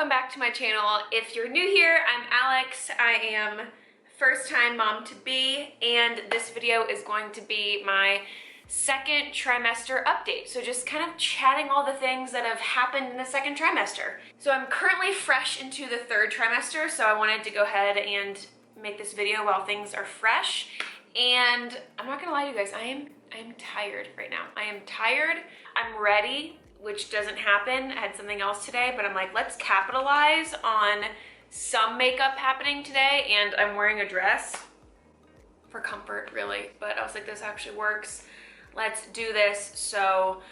welcome back to my channel. If you're new here, I'm Alex. I am first-time mom-to-be, and this video is going to be my second trimester update. So just kind of chatting all the things that have happened in the second trimester. So I'm currently fresh into the third trimester, so I wanted to go ahead and make this video while things are fresh. And I'm not gonna lie to you guys, I am tired right now. I am tired, I'm ready, which doesn't happen. I had something else today, but I'm like, let's capitalize on some makeup happening today, and I'm wearing a dress for comfort, really, but I was like, this actually works. Let's do this, so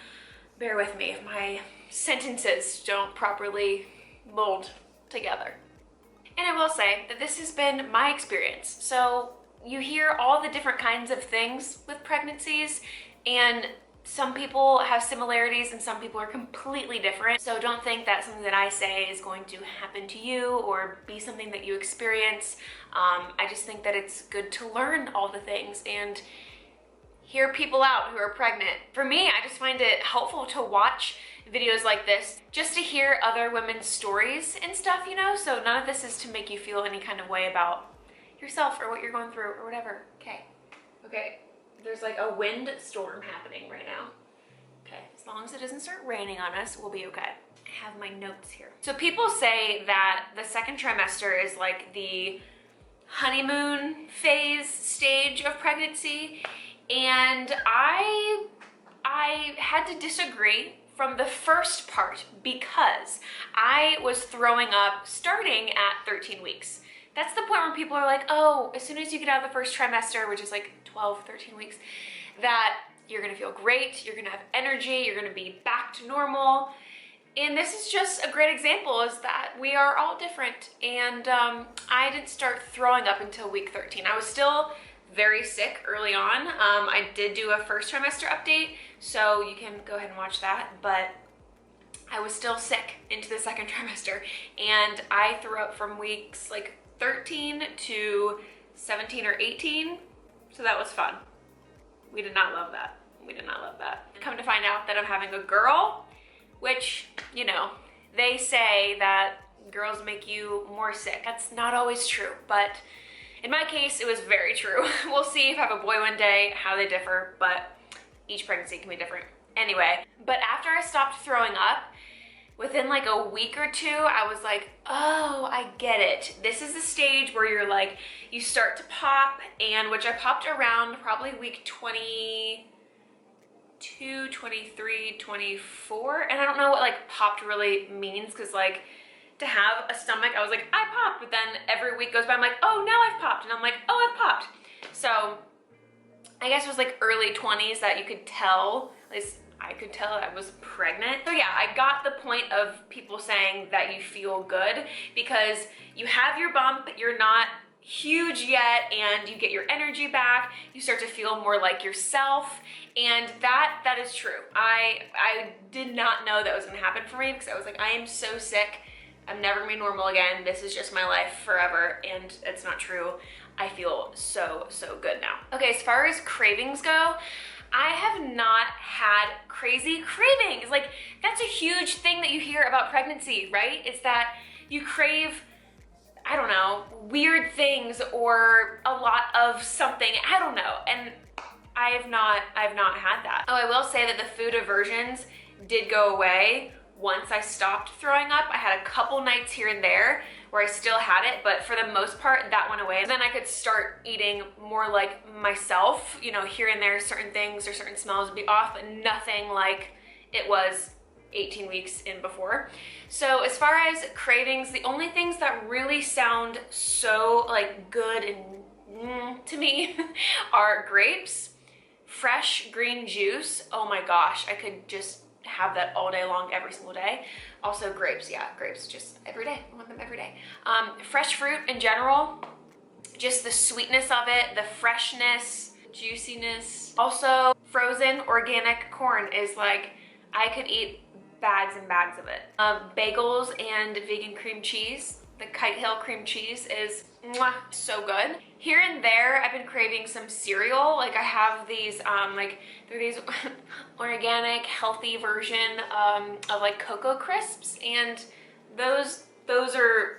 bear with me if my sentences don't properly mold together. And I will say that this has been my experience. So you hear all the different kinds of things with pregnancies, and some people have similarities and some people are completely different. So don't think that something that I say is going to happen to you or be something that you experience. I just think that it's good to learn all the things and hear people out who are pregnant. For me, I just find it helpful to watch videos like this just to hear other women's stories and stuff, you know? So none of this is to make you feel any kind of way about yourself or what you're going through or whatever. Okay. There's like a wind storm happening right now. Okay, as long as it doesn't start raining on us, we'll be okay. I have my notes here. So people say that the second trimester is like the honeymoon phase stage of pregnancy, and I had to disagree from the first part because I was throwing up starting at 13 weeks. That's the point where people are like, oh, as soon as you get out of the first trimester, which is like 12, 13 weeks, that you're gonna feel great, you're gonna have energy, you're gonna be back to normal. And this is just a great example, is that we are all different. And I didn't start throwing up until week 13. I was still very sick early on. I did do a first trimester update, so you can go ahead and watch that, but I was still sick into the second trimester, and I threw up from weeks like 13 to 17 or 18, so that was fun. We did not love that. We did not love that. Come to find out that I'm having a girl, which, you know, they say that girls make you more sick. That's not always true, but in my case, it was very true. We'll see if I have a boy one day, how they differ, but each pregnancy can be different. Anyway, but after I stopped throwing up, within like a week or two, I was like, oh, I get it. This is the stage where you're like, you start to pop, and which I popped around probably week 22, 23, 24. And I don't know what like popped really means, because like to have a stomach, I was like, I popped, but then every week goes by, I'm like, oh, now I've popped. And I'm like, oh, I've popped. So I guess it was like early 20s that you could tell, at least I could tell I was pregnant. So yeah, I got the point of people saying that you feel good because you have your bump, you're not huge yet, and you get your energy back, you start to feel more like yourself, and that is true. I did not know that was gonna happen for me, because I was like, I am so sick, I'm never gonna be normal again, this is just my life forever, and it's not true. I feel so good now. Okay, as far as cravings go, I have not had crazy cravings. Like, that's a huge thing that you hear about pregnancy, right? It's that you crave, I don't know, weird things or a lot of something, I don't know. And I have not had that. Oh, I will say that the food aversions did go away once I stopped throwing up. I had a couple nights here and there where I still had it, but for the most part, that went away. Then I could start eating more like myself, you know, here and there, certain things or certain smells would be off, but nothing like it was 18 weeks in before. So as far as cravings, the only things that really sound so like good and to me are grapes, fresh green juice. Oh my gosh, I could just have that all day long, every single day. Also grapes, yeah, grapes just every day. I want them every day. Fresh fruit in general, just the sweetness of it, the freshness, juiciness. Also, frozen organic corn is like, I could eat bags and bags of it. Bagels and vegan cream cheese. The Kite Hill cream cheese is mwah, so good. Here and there, I've been craving some cereal. Like I have these, they're these organic, healthy version of like Cocoa Crisps, and those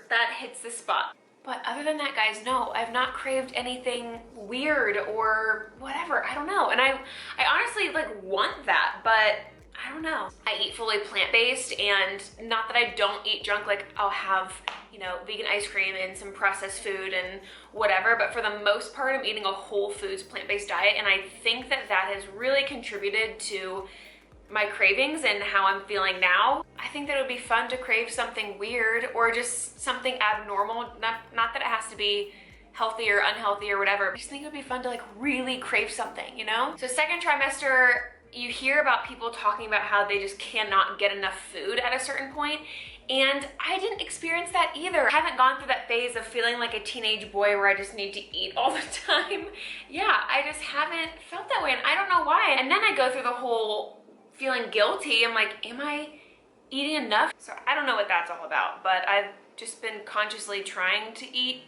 that hits the spot. But other than that, guys, no, I've not craved anything weird or whatever. I don't know. And I honestly like want that, but I don't know. I eat fully plant-based, and not that I don't eat junk, like I'll have, you know, vegan ice cream and some processed food and whatever, but for the most part, I'm eating a whole foods plant-based diet, and I think that that has really contributed to my cravings and how I'm feeling now. I think that it would be fun to crave something weird or just something abnormal. Not that it has to be healthy or unhealthy or whatever. I just think it would be fun to like really crave something, you know? So second trimester, you hear about people talking about how they just cannot get enough food at a certain point. And I didn't experience that either. I haven't gone through that phase of feeling like a teenage boy where I just need to eat all the time. Yeah, I just haven't felt that way, and I don't know why. And then I go through the whole feeling guilty. I'm like, am I eating enough? So I don't know what that's all about, but I've just been consciously trying to eat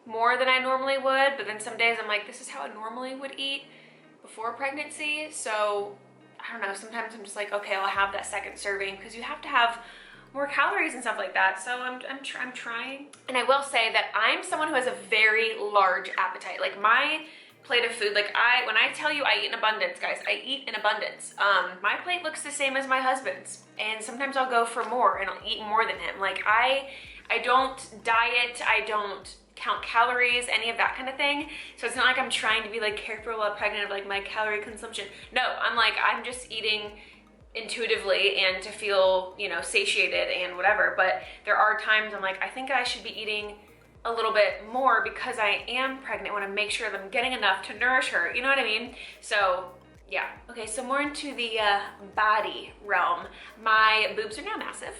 more than I normally would, but then some days I'm like, this is how I normally would eat before pregnancy. So I don't know, sometimes I'm just like, okay, I'll have that second serving, because you have to have more calories and stuff like that. So I'm trying. And I will say that I'm someone who has a very large appetite. Like my plate of food, like when I tell you I eat in abundance, guys, I eat in abundance. My plate looks the same as my husband's, and sometimes I'll go for more and I'll eat more than him. Like I don't diet, I don't count calories, any of that kind of thing. So it's not like I'm trying to be like careful while pregnant of like my calorie consumption. No, I'm just eating intuitively and to feel, you know, satiated and whatever. But there are times I'm like, I think I should be eating a little bit more because I am pregnant. I want to make sure that I'm getting enough to nourish her, you know what I mean? So yeah. Okay, so more into the body realm. My boobs are now massive.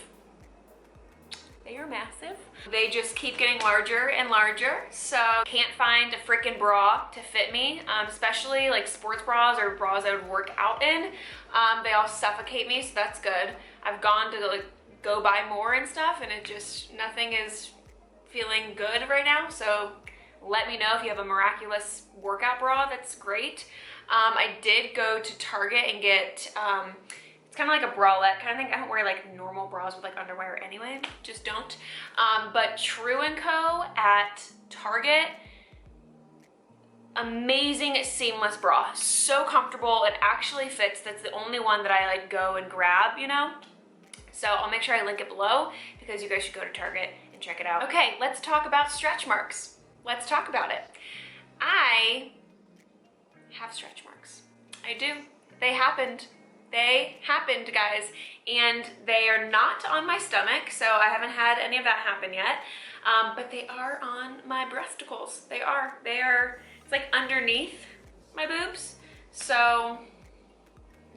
They are massive. They just keep getting larger and larger. So can't find a freaking bra to fit me, especially like sports bras or bras I would work out in. They all suffocate me, so that's good. I've gone to like go buy more and stuff, and it just, nothing is feeling good right now. So let me know if you have a miraculous workout bra. That's great. I did go to Target and get, it's kind of like a bralette kind of thing. I don't wear like normal bras with like underwear anyway, just don't. But True & Co. at Target, amazing seamless bra. So comfortable, it actually fits. That's the only one that I like go and grab, you know? So I'll make sure I link it below because you guys should go to Target and check it out. Okay, let's talk about stretch marks. Let's talk about it. I have stretch marks. I do. They happened. They happened, guys, and they are not on my stomach, so I haven't had any of that happen yet, but they are on my breasticles. They are, it's like underneath my boobs, so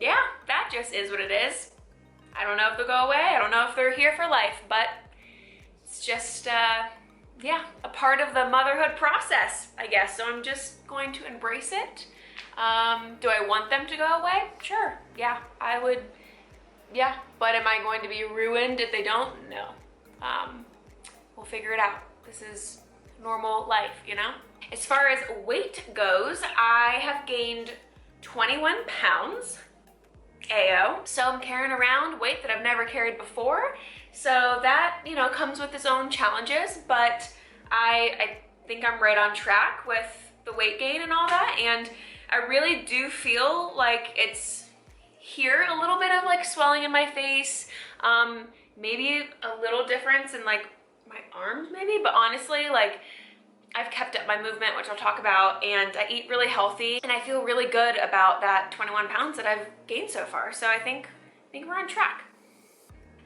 yeah, that just is what it is. I don't know if they'll go away, I don't know if they're here for life, but it's just, yeah, a part of the motherhood process, I guess, so I'm just going to embrace it. Do I want them to go away? Sure. Yeah, I would. Yeah, but am I going to be ruined if they don't? No. We'll figure it out. This is normal life, you know? As far as weight goes, I have gained 21 pounds. Ayo. So I'm carrying around weight that I've never carried before. So that, you know, comes with its own challenges, but I think I'm right on track with the weight gain and all that, and I really do feel like it's here, a little bit of like swelling in my face, maybe a little difference in like my arms maybe, but honestly, like I've kept up my movement, which I'll talk about, and I eat really healthy, and I feel really good about that 21 pounds that I've gained so far. So I think we're on track.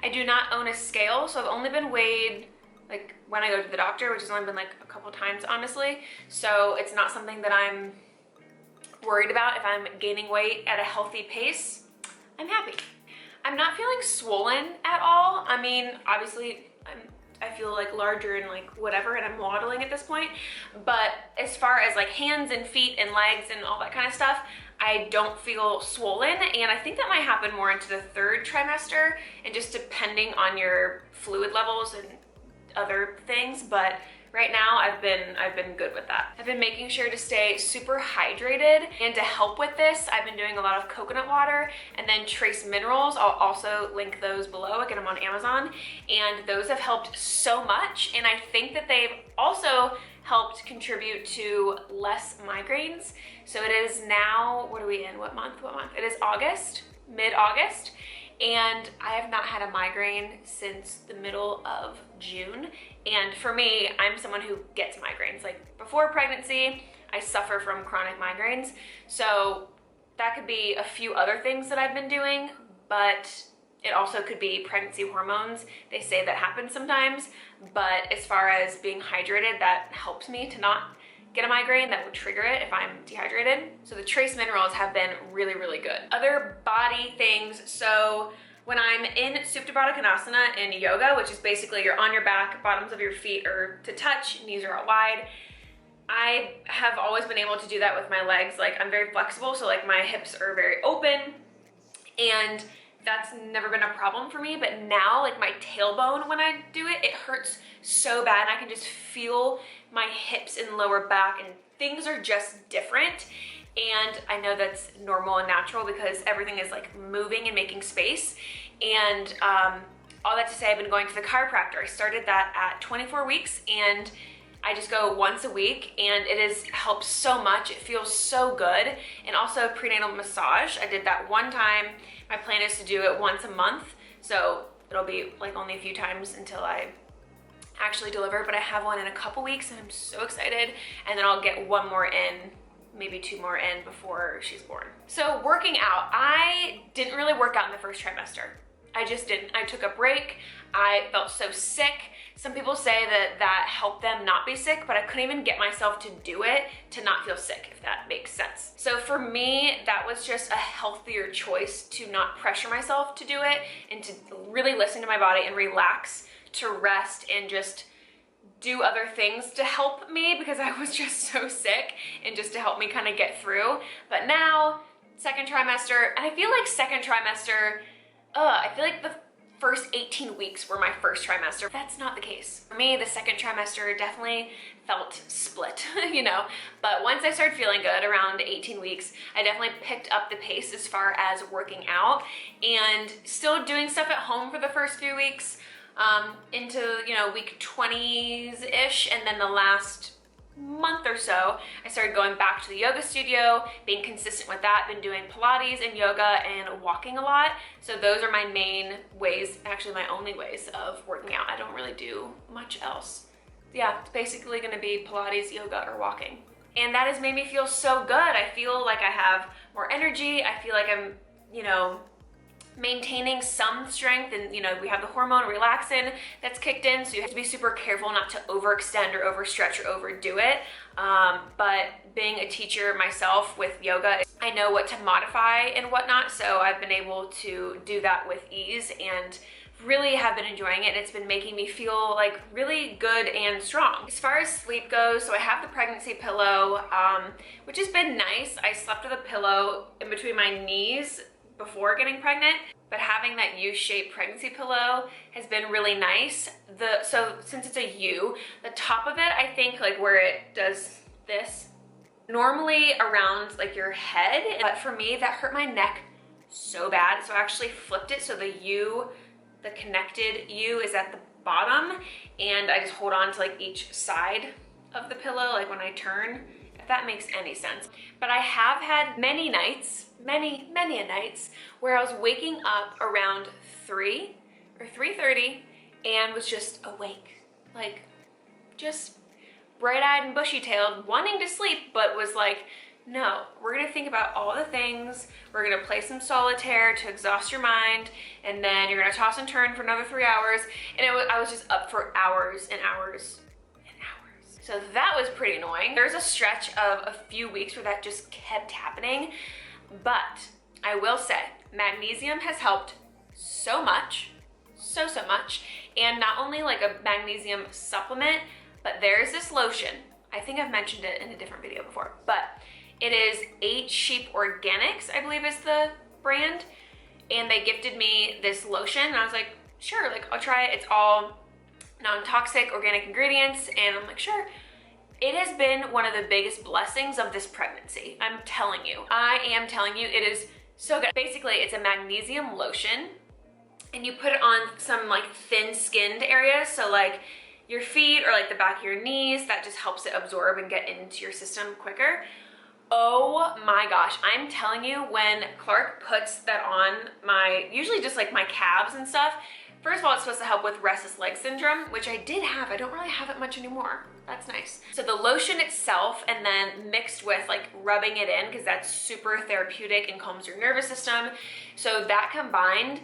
I do not own a scale, so I've only been weighed like when I go to the doctor, which has only been like a couple times, honestly. So it's not something that I'm worried about. If I'm gaining weight at a healthy pace, I'm happy. I'm not feeling swollen at all. I mean, obviously I feel like larger and like whatever, and I'm waddling at this point, but as far as like hands and feet and legs and all that kind of stuff, I don't feel swollen, and I think that might happen more into the third trimester and just depending on your fluid levels and other things, but right now I've been good with that. I've been making sure to stay super hydrated, and to help with this, I've been doing a lot of coconut water and then trace minerals. I'll also link those below. I get them on Amazon, and those have helped so much. And I think that they've also helped contribute to less migraines. So it is now, what are we in? What month? It is August, mid-August. And I have not had a migraine since the middle of June. And for me, I'm someone who gets migraines. Like before pregnancy, I suffer from chronic migraines. So that could be a few other things that I've been doing, but it also could be pregnancy hormones. They say that happens sometimes, but as far as being hydrated, that helps me to not get a migraine. That would trigger it if I'm dehydrated. So the trace minerals have been really, really good. Other body things, so when I'm in Supta Baddha Konasana in yoga, which is basically you're on your back, bottoms of your feet are to touch, knees are out wide, I have always been able to do that with my legs. Like I'm very flexible, so like my hips are very open, and that's never been a problem for me. But now like my tailbone, when I do it, it hurts so bad. I can just feel my hips and lower back, and things are just different. And I know that's normal and natural because everything is like moving and making space. And all that to say, I've been going to the chiropractor. I started that at 24 weeks, and I just go once a week, and it has helped so much. It feels so good. And also prenatal massage. I did that one time. My plan is to do it once a month. So it'll be like only a few times until I actually deliver, but I have one in a couple weeks and I'm so excited. And then I'll get one more in, maybe 2 more in before she's born. So working out, I didn't really work out in the first trimester. I just didn't. I took a break. I felt so sick. Some people say that that helped them not be sick, but I couldn't even get myself to do it to not feel sick, if that makes sense. So for me, that was just a healthier choice to not pressure myself to do it and to really listen to my body and relax, to rest and just do other things to help me because I was just so sick, and just to help me kind of get through. But now, second trimester, and I feel like second trimester, I feel like the first 18 weeks were my first trimester. That's not the case. For me, the second trimester definitely felt split, you know, but once I started feeling good around 18 weeks, I definitely picked up the pace as far as working out, and still doing stuff at home for the first few weeks, into, you know, week 20s-ish, and then the last month or so, I started going back to the yoga studio, being consistent with that, been doing Pilates and yoga and walking a lot. So those are my main ways, actually my only ways of working out. I don't really do much else. Yeah, it's basically gonna be Pilates, yoga, or walking. And that has made me feel so good. I feel like I have more energy. I feel like I'm, you know, maintaining some strength, and you know, we have the hormone relaxin that's kicked in, so you have to be super careful not to overextend or overstretch or overdo it. But being a teacher myself with yoga, I know what to modify and whatnot, so I've been able to do that with ease and really have been enjoying it. It's been making me feel like really good and strong. As far as sleep goes, so I have the pregnancy pillow, which has been nice. I slept with a pillow in between my knees before getting pregnant, but having that U-shaped pregnancy pillow has been really nice. So since it's a U, the top of it, I think like where it does this, normally around like your head, but for me that hurt my neck so bad, so I actually flipped it so the U, the connected U, is at the bottom, and I just hold on to like each side of the pillow like when I turn, if that makes any sense. But I have had many nights, many a nights, where I was waking up around 3 or 3:30 and was just awake, like just bright-eyed and bushy-tailed, wanting to sleep, but was like, no, we're gonna think about all the things, we're gonna play some solitaire to exhaust your mind, and then you're gonna toss and turn for another 3 hours. And I was just up for hours and hours and hours. So that was pretty annoying. There's a stretch of a few weeks where that just kept happening, but I will say magnesium has helped so much, so much. And not only like a magnesium supplement, but there's this lotion. I think I've mentioned it in a different video before, but it is 8 Sheep Organics, I believe is the brand. And they gifted me this lotion, and I was like, sure, like I'll try it. It's all non-toxic organic ingredients, and I'm like, sure. It has been one of the biggest blessings of this pregnancy. I'm telling you. I am telling you, it is so good. Basically, it's a magnesium lotion, and you put it on some like thin skinned areas, so like your feet or like the back of your knees. That just helps it absorb and get into your system quicker. Oh my gosh, I'm telling you, when Clark puts that on usually just like my calves and stuff, first of all, it's supposed to help with restless leg syndrome, which I did have. I don't really have it much anymore. That's nice. So the lotion itself, and then mixed with like rubbing it in, because that's super therapeutic and calms your nervous system. So that combined,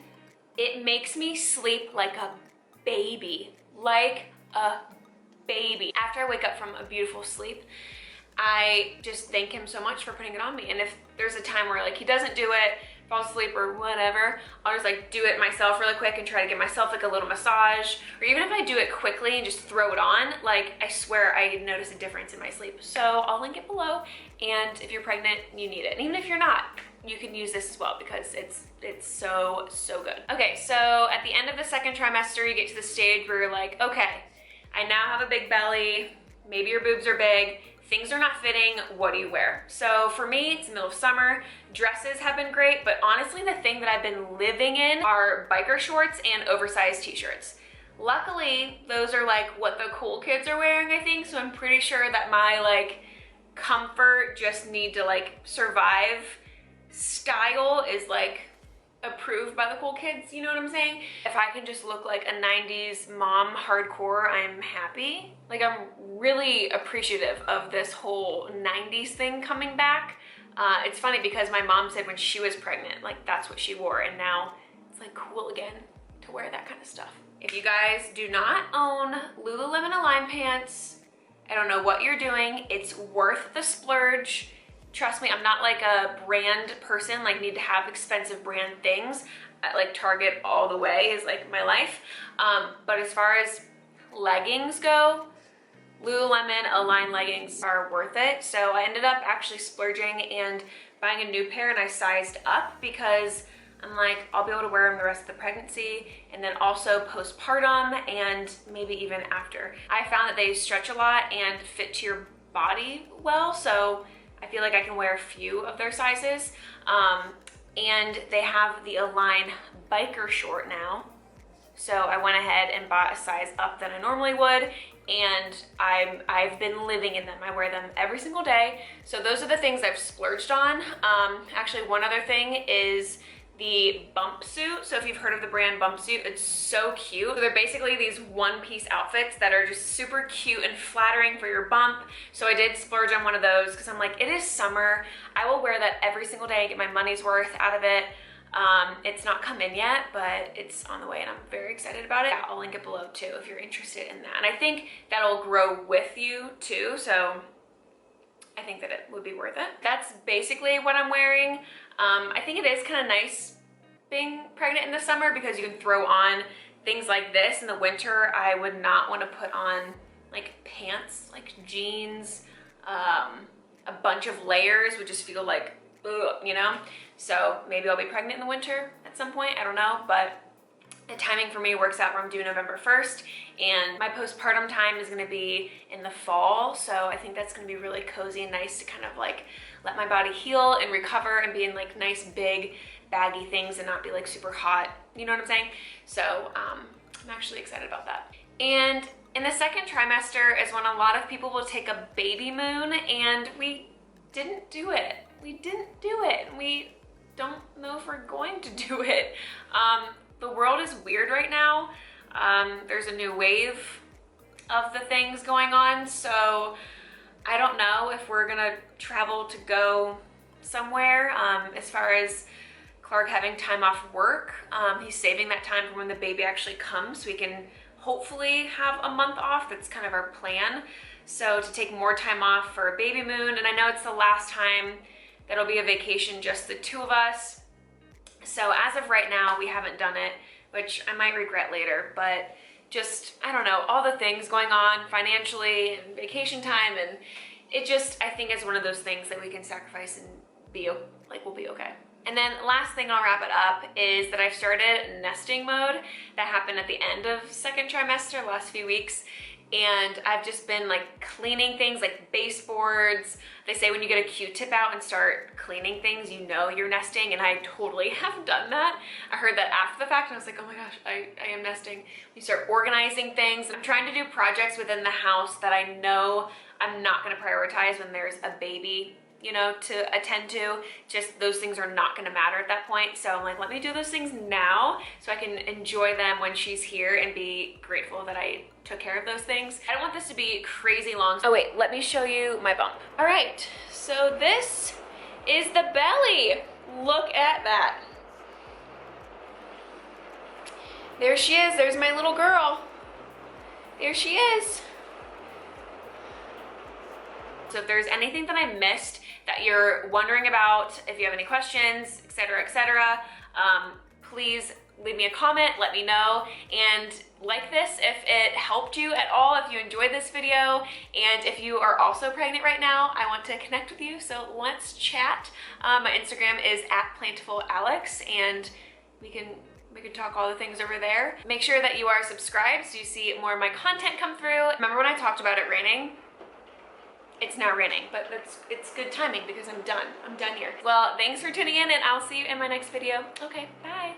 it makes me sleep like a baby, like a baby. After I wake up from a beautiful sleep, I just thank him so much for putting it on me. And if there's a time where like he doesn't do it, falls asleep or whatever, I'll just like do it myself really quick and try to give myself like a little massage. Or even if I do it quickly and just throw it on, like I swear I notice a difference in my sleep. So I'll link it below, and if you're pregnant, you need it. And even if you're not, you can use this as well, because it's so good. Okay, so at the end of the second trimester, you get to the stage where you're like, okay, I now have a big belly, maybe your boobs are big, things are not fitting, what do you wear? So for me, it's the middle of summer. Dresses have been great, but honestly, the thing that I've been living in are biker shorts and oversized t-shirts. Luckily, those are like what the cool kids are wearing, I think, so I'm pretty sure that my like comfort, just need to like survive style is like approved by the cool kids, you know what I'm saying? If I can just look like a 90s mom hardcore, I'm happy. Like, I'm really appreciative of this whole 90s thing coming back. It's funny because my mom said when she was pregnant, like that's what she wore, and now it's like cool again to wear that kind of stuff. If you guys do not own Lululemon Align pants, I don't know what you're doing. It's worth the splurge. Trust me, I'm not like a brand person, like need to have expensive brand things. Like Target all the way is like my life. But as far as leggings go, Lululemon Align leggings are worth it. So I ended up actually splurging and buying a new pair, and I sized up because I'm like, I'll be able to wear them the rest of the pregnancy, and then also postpartum, and maybe even after. I found that they stretch a lot and fit to your body well, so I feel like I can wear a few of their sizes. And they have the Align biker short now. So I went ahead and bought a size up than I normally would, and I've been living in them. I wear them every single day. So those are the things I've splurged on. Actually, one other thing is the bump suit. So if you've heard of the brand Bump Suit, it's so cute. So they're basically these one-piece outfits that are just super cute and flattering for your bump. So I did splurge on one of those because I'm like, it is summer. I will wear that every single day and get my money's worth out of it. It's not come in yet, but it's on the way, and I'm very excited about it. Yeah, I'll link it below too if you're interested in that. And I think that'll grow with you too, so I think that it would be worth it. That's basically what I'm wearing. I think it is kind of nice being pregnant in the summer because you can throw on things like this. In the winter, I would not want to put on like pants, like jeans, a bunch of layers would just feel like, ugh, you know? So maybe I'll be pregnant in the winter at some point, I don't know, but the timing for me works out where I'm due November 1st, and my postpartum time is gonna be in the fall, so I think that's gonna be really cozy and nice to kind of like let my body heal and recover and be in like nice big baggy things and not be like super hot, you know what I'm saying? So I'm actually excited about that. And in the second trimester is when a lot of people will take a baby moon, and we didn't do it. We didn't do it. We don't know if we're going to do it. The world is weird right now. There's a new wave of the things going on, so I don't know if we're gonna travel to go somewhere. As far as Clark having time off work, he's saving that time for when the baby actually comes, so we can hopefully have a month off. That's kind of our plan. So to take more time off for a baby moon, and I know it's the last time that'll be a vacation, just the two of us. So as of right now, we haven't done it, which I might regret later, but just, I don't know, all the things going on financially and vacation time, and it just, I think it's one of those things that we can sacrifice and be, like, we'll be okay. And then last thing, I'll wrap it up, is that I've started nesting mode. That happened at the end of second trimester, last few weeks. And I've just been like cleaning things like baseboards. They say when you get a Q-tip out and start cleaning things, you know you're nesting, and I totally have done that. I heard that after the fact and I was like, oh my gosh, I am nesting. You start organizing things. I'm trying to do projects within the house that I know I'm not gonna prioritize when there's a baby, you know, to attend to. Just those things are not gonna matter at that point. So I'm like, let me do those things now so I can enjoy them when she's here and be grateful that I took care of those things. I don't want this to be crazy long. Oh wait, let me show you my bump. All right, so this is the belly. Look at that. There she is, there's my little girl. There she is. So if there's anything that I missed that you're wondering about, if you have any questions, etc., please leave me a comment, let me know, and like this if it helped you at all, if you enjoyed this video, and if you are also pregnant right now, I want to connect with you, so let's chat. My Instagram is @PlantifulAlex, and we can talk all the things over there. Make sure that you are subscribed so you see more of my content come through. Remember when I talked about it raining? It's not raining, but it's good timing because I'm done here. Well, thanks for tuning in, and I'll see you in my next video. Okay, bye.